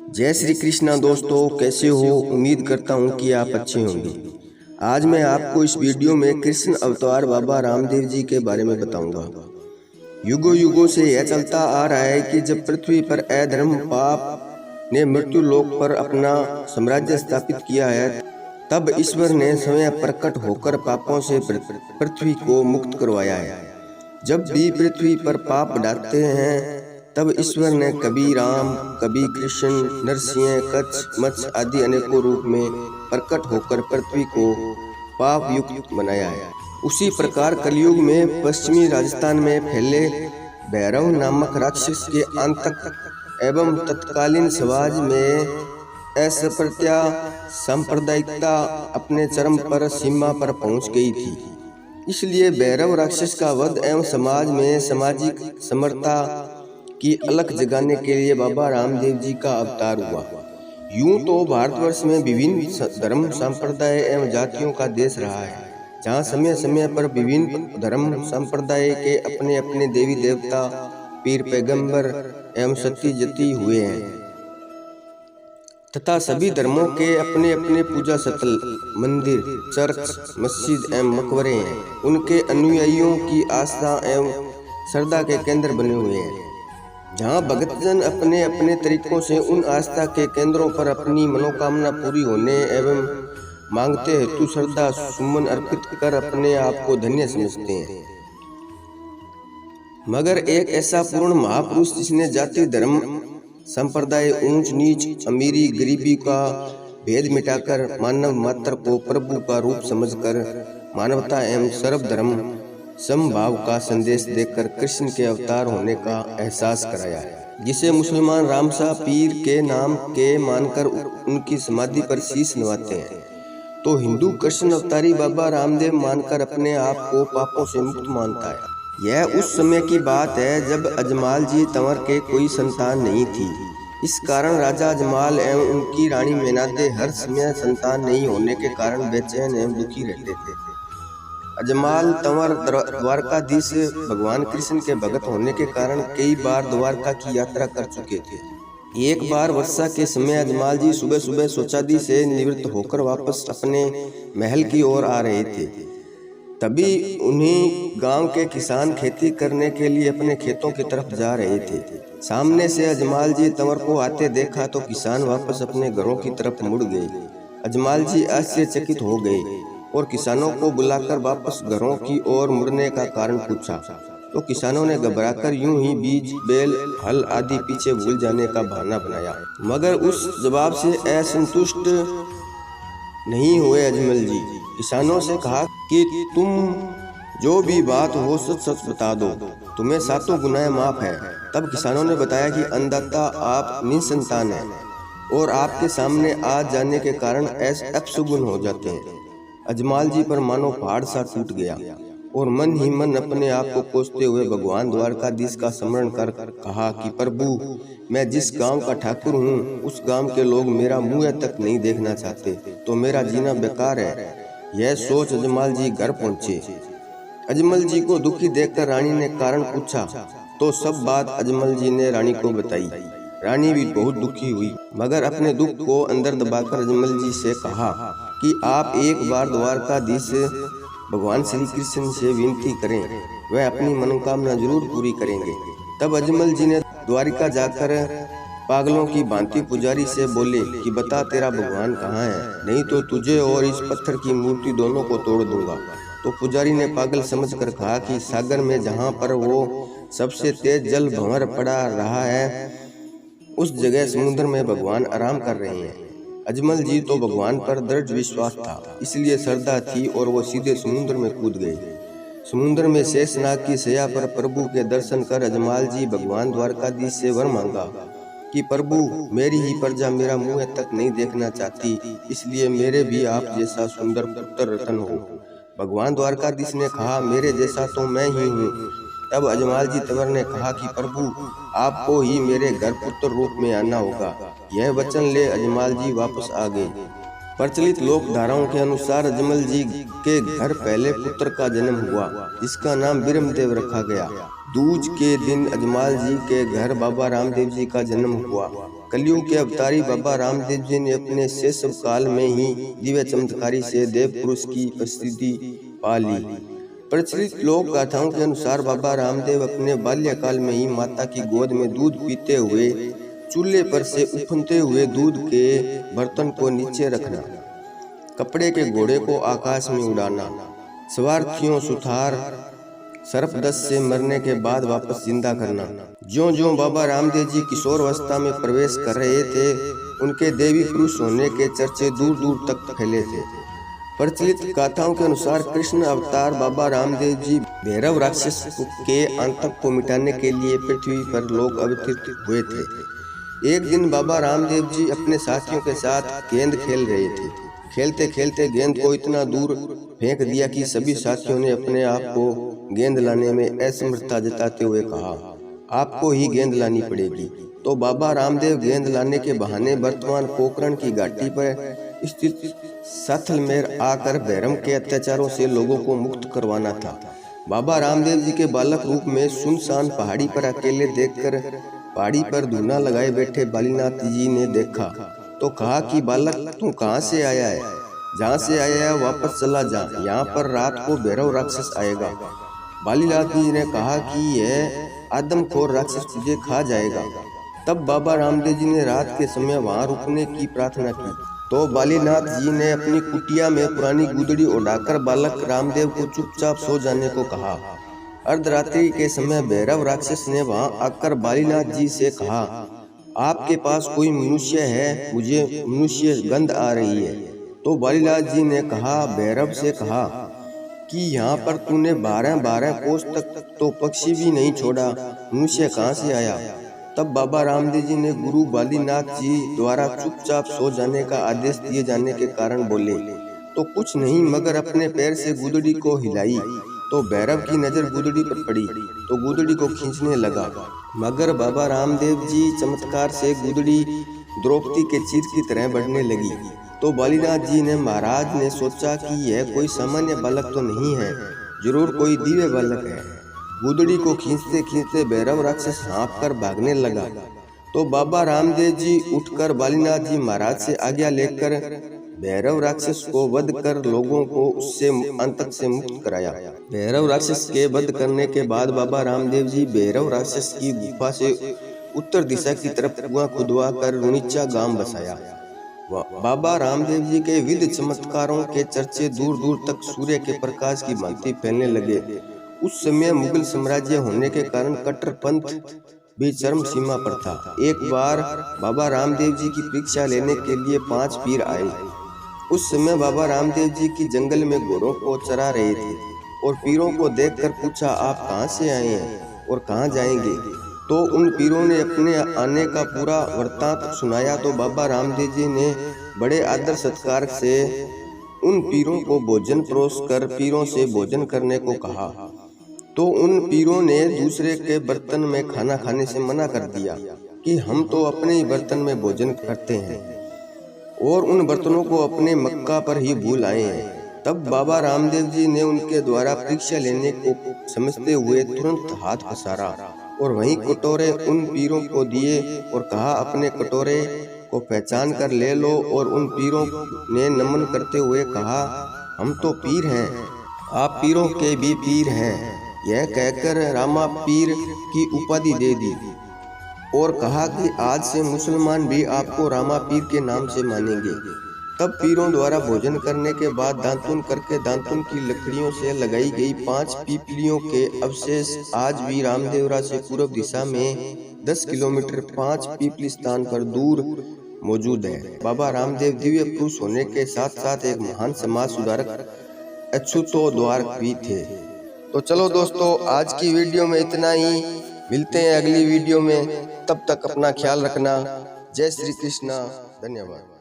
जय श्री कृष्णा दोस्तों, कैसे हो? उम्मीद करता हूँ कि आप अच्छे होंगे। आज मैं आपको इस वीडियो में कृष्ण अवतार बाबा रामदेव जी के बारे में बताऊंगा। युगों युगों से यह चलता आ रहा है कि जब पृथ्वी पर अधर्म पाप ने मृत्यु लोक पर अपना साम्राज्य स्थापित किया है, तब ईश्वर ने स्वयं प्रकट होकर पापों से पृथ्वी को मुक्त करवाया है। जब भी पृथ्वी पर पाप डालते हैं, तब ईश्वर ने कभी राम, कभी कृष्ण, नरसिंह, कच्छ, मत्स्य आदि अनेकों रूप में प्रकट होकर पृथ्वी को पाप युक्त बनाया है। उसी प्रकार कलयुग में पश्चिमी राजस्थान में फैले भैरव नामक राक्षस के आतंक एवं तत्कालीन समाज में असभ्यता, सांप्रदायिकता अपने चरम पर सीमा पर पहुंच गई थी। इसलिए भैरव राक्षस का वध एवं समाज में सामाजिक समरसता की अलख जगाने के लिए बाबा रामदेव जी का अवतार हुआ। यूं तो भारतवर्ष में विभिन्न धर्म, संप्रदाय एवं जातियों का देश रहा है, जहाँ समय समय पर विभिन्न धर्म संप्रदाय के अपने अपने देवी देवता, पीर, पैगंबर एवं सती जती हुए हैं तथा सभी धर्मों के अपने अपने पूजा स्थल, मंदिर, चर्च, मस्जिद एवं मकबरे हैं। उनके अनुयायियों की आस्था एवं श्रद्धा के केंद्र बने हुए हैं, जहाँ भक्तजन अपने अपने तरीकों से उन आस्था के केंद्रों पर अपनी मनोकामना पूरी होने एवं मांगते हेतु श्रद्धा सुमन अर्पित कर अपने आप को धन्य समझते हैं। मगर एक ऐसा पूर्ण महापुरुष जिसने जाति, धर्म, संप्रदाय, ऊंच नीच, अमीरी गरीबी का भेद मिटाकर मानव मात्र को प्रभु का रूप समझकर मानवता एवं सर्वधर्म समभाव का संदेश देकर कृष्ण के अवतार होने का एहसास कराया है, जिसे मुसलमान रामशाह पीर के नाम के मानकर उनकी समाधि पर शीश नवाते हैं, तो हिंदू कृष्ण अवतारी बाबा रामदेव मानकर अपने आप को पापों से मुक्त मानता है। यह उस समय की बात है जब अजमाल जी तंवर के कोई संतान नहीं थी। इस कारण राजा अजमाल एवं उनकी रानी मेनादे हर समय संतान नहीं होने के कारण बेचैन एवं दुखी रहते थे। अजमाल तंवर द्वारकाधीश भगवान कृष्ण के भक्त होने के कारण कई बार द्वारका की यात्रा कर चुके थे। एक बार वर्षा के समय अजमाल जी सुबह सुबह शौचालय से निवृत्त होकर वापस अपने महल की ओर आ रहे थे। तभी उन्हीं गांव के किसान खेती करने के लिए अपने खेतों की तरफ जा रहे थे। सामने से अजमाल जी तंवर को आते देखा तो किसान वापस अपने घरों की तरफ मुड़ गए। अजमाल जी आश्चर्यचकित हो गए और किसानों को बुलाकर वापस घरों की ओर मुड़ने का कारण पूछा, तो किसानों ने घबराकर यूं ही बीज, बैल, हल आदि पीछे भूल जाने का बहाना बनाया। मगर उस जवाब से असंतुष्ट नहीं हुए अजमल जी। किसानों से कहा कि तुम जो भी बात हो सच सच बता दो, तुम्हें सातों गुनाह माफ है। तब किसानों ने बताया कि अन्नदाता आप निसंतान हैं और आपके सामने आ जाने के कारण ऐसे अपशुगुन हो जाते हैं। अजमाल जी पर मानो पहाड़ सा टूट गया और मन ही मन अपने आप को कोसते हुए भगवान द्वारकाधीश का स्मरण कर कहा कि प्रभु, मैं जिस गांव का ठाकुर हूँ, उस गांव के लोग मेरा मुंह तक नहीं देखना चाहते, तो मेरा जीना बेकार है। यह सोच अजमाल जी घर पहुंचे। अजमल जी को दुखी देखकर रानी ने कारण पूछा, तो सब बात अजमल जी ने रानी को बताई। रानी भी बहुत दुखी हुई, मगर अपने दुख को अंदर दबाकर अजमल जी से कहा कि आप एक बार द्वारकाधीश भगवान श्री कृष्ण से विनती करें, वह अपनी मनोकामना जरूर पूरी करेंगे। तब अजमल जी ने द्वारिका जाकर पागलों की भांति पुजारी से बोले कि बता तेरा भगवान कहाँ है, नहीं तो तुझे और इस पत्थर की मूर्ति दोनों को तोड़ दूंगा। तो पुजारी ने पागल समझकर कहा कि सागर में जहाँ पर वो सबसे तेज जल भंवर पड़ा रहा है, उस जगह समुद्र में भगवान आराम कर रहे हैं। अजमल जी तो भगवान पर दृढ़ विश्वास था, इसलिए श्रद्धा थी और वो सीधे समुद्र में कूद गए। समुद्र में शेषनाग की शैया पर प्रभु के दर्शन कर अजमाल जी भगवान द्वारकाधीश से वर मांगा कि प्रभु, मेरी ही प्रजा मेरा मुंह तक नहीं देखना चाहती, इसलिए मेरे भी आप जैसा सुंदर पुत्र रतन हो। भगवान द्वारकाधीश ने कहा, मेरे जैसा तो मैं ही हूँ। तब अजमाल जी तंवर ने कहा कि प्रभु, आपको ही मेरे घर पुत्र रूप में आना होगा। यह वचन ले अजमाल जी वापस आ गए। प्रचलित लोक धाराओं के अनुसार अजमल जी के घर पहले पुत्र का जन्म हुआ, जिसका नाम बिरमदेव रखा गया। दूज के दिन अजमाल जी के घर बाबा रामदेव जी का जन्म हुआ। कलयुग के अवतारी बाबा रामदेव जी ने अपने शैशव काल में ही दिव्य चमत्कारी से देव पुरुष की प्रसिद्धि पा ली। प्रचलित लोक गाथाओं के अनुसार बाबा रामदेव अपने बाल्यकाल में ही माता की गोद में दूध पीते हुए चूल्हे पर से उफनते हुए दूध के बर्तन को नीचे रखना, कपड़े के घोड़े को आकाश में उड़ाना, स्वार्थियों सुथार सर्पदंश से मरने के बाद वापस जिंदा करना। ज्यों ज्यों बाबा रामदेव जी किशोर अवस्था में प्रवेश कर रहे थे, उनके देवी पुरुष होने के चर्चे दूर दूर तक फैले थे। प्रचलित गाथाओं के अनुसार कृष्ण अवतार बाबा रामदेव जी भैरव राक्षस के आतंक को मिटाने के लिए पृथ्वी पर लोक अवतरित हुए थे। एक दिन बाबा रामदेव जी अपने साथियों के साथ गेंद खेल रहे थे। खेलते खेलते गेंद को इतना दूर फेंक दिया कि सभी साथियों ने अपने आप को गेंद लाने में असमर्थता जताते हुए कहा, आपको ही गेंद लानी पड़ेगी। तो बाबा रामदेव गेंद लाने के बहाने वर्तमान पोखरण की घाटी पर स्थित सैसलमेर आकर भैरव के अत्याचारों से लोगों को मुक्त करवाना था। बाबा रामदेव जी के बालक रूप में सुनसान पहाड़ी पर अकेले देखकर पहाड़ी पर धूना लगाए बैठे बालीनाथ जी ने देखा तो कहा कि बालक तू कहाँ से आया है? जहाँ से आया है वापस चला जा, यहाँ पर रात को भैरव राक्षस आएगा। बालीनाथ जी ने कहा कि यह आदमखोर राक्षस तुझे खा जाएगा। तब बाबा रामदेव जी ने रात के समय वहाँ रुकने की प्रार्थना की तो बालीनाथ जी ने अपनी कुटिया में पुरानी गुदड़ी उड़ाकर बालक रामदेव को चुपचाप सो जाने को कहा। अर्धरात्रि के समय भैरव राक्षस ने वहां आकर बालीनाथ जी से कहा, आपके पास कोई मनुष्य है? मुझे मनुष्य गंध आ रही है। तो बालीनाथ जी ने कहा भैरव से कहा कि यहाँ पर तूने 12 कोस तक तो पक्षी भी नहीं छोड़ा, मनुष्य कहाँ से आया? तब बाबा रामदेव जी ने गुरु बालीनाथ जी द्वारा चुपचाप सो जाने का आदेश दिए जाने के कारण बोले तो कुछ नहीं मगर अपने पैर से गुदड़ी को हिलाई तो भैरव की नजर गुदड़ी पर पड़ी तो गुदड़ी को खींचने लगा, मगर बाबा रामदेव जी चमत्कार से गुदड़ी द्रौपदी के चीर की तरह बढ़ने लगी। तो बालीनाथ जी ने महाराज ने सोचा कि यह कोई सामान्य बालक तो नहीं है, जरूर कोई दिव्य बालक है। गुदड़ी को खींचते खींचते भैरव राक्षस हाँफ कर भागने लगा तो बाबा रामदेव जी उठकर बालीनाथ जी महाराज से आज्ञा लेकर भैरव राक्षस को वध कर लोगों को उससे आतंक से मुक्त कराया। भैरव राक्षस के वध करने के बाद बाबा रामदेव जी भैरव राक्षस की गुफा से उत्तर दिशा की तरफ कुआं खुदवा कर रुणिचा गांव बसाया। बाबा रामदेव जी के विविध चमत्कारों के चर्चे दूर दूर तक सूर्य के प्रकाश की भांति फैलने लगे। उस समय मुगल साम्राज्य होने के कारण कट्टरपंथ भी चरम सीमा पर था। एक बार बाबा रामदेव जी की परीक्षा लेने के लिए 5 पीर आए। उस समय बाबा रामदेव जी की जंगल में घोड़ों को चरा रहे थे और पीरों को देखकर पूछा, आप कहाँ से आए हैं और कहाँ जाएंगे? तो उन पीरों ने अपने आने का पूरा वृत्तांत सुनाया तो बाबा रामदेव जी ने बड़े आदर सत्कार से उन पीरों को भोजन परोस कर पीरों से भोजन करने को कहा। तो उन पीरों ने दूसरे के बर्तन में खाना खाने से मना कर दिया कि हम तो अपने ही बर्तन में भोजन करते हैं और उन बर्तनों को अपने मक्का पर ही भूल आए हैं। तब बाबा रामदेव जी ने उनके द्वारा परीक्षा लेने को समझते हुए तुरंत हाथ पसारा और वहीं कटोरे उन पीरों को दिए और कहा, अपने कटोरे को पहचान कर ले लो। और उन पीरों ने नमन करते हुए कहा, हम तो पीर हैं, आप पीरों के भी पीर हैं। यह कहकर रामा पीर की उपाधि दे दी और कहा कि आज से मुसलमान भी आपको रामा पीर के नाम से मानेंगे। तब पीरों द्वारा भोजन करने के बाद दांतुन करके दांतुन की लकड़ियों से लगाई गई 5 पीपलियों के अवशेष आज भी रामदेवरा से पूर्व दिशा में 10 किलोमीटर 5 पीपली स्थान पर दूर मौजूद है। बाबा रामदेव दिव्य पुरुष होने के साथ साथ एक महान समाज सुधारक अछूतोद्धार भी थे। तो चलो दोस्तों, आज की वीडियो में इतना ही। मिलते हैं अगली वीडियो में, तब तक अपना ख्याल रखना। जय श्री कृष्णा। धन्यवाद।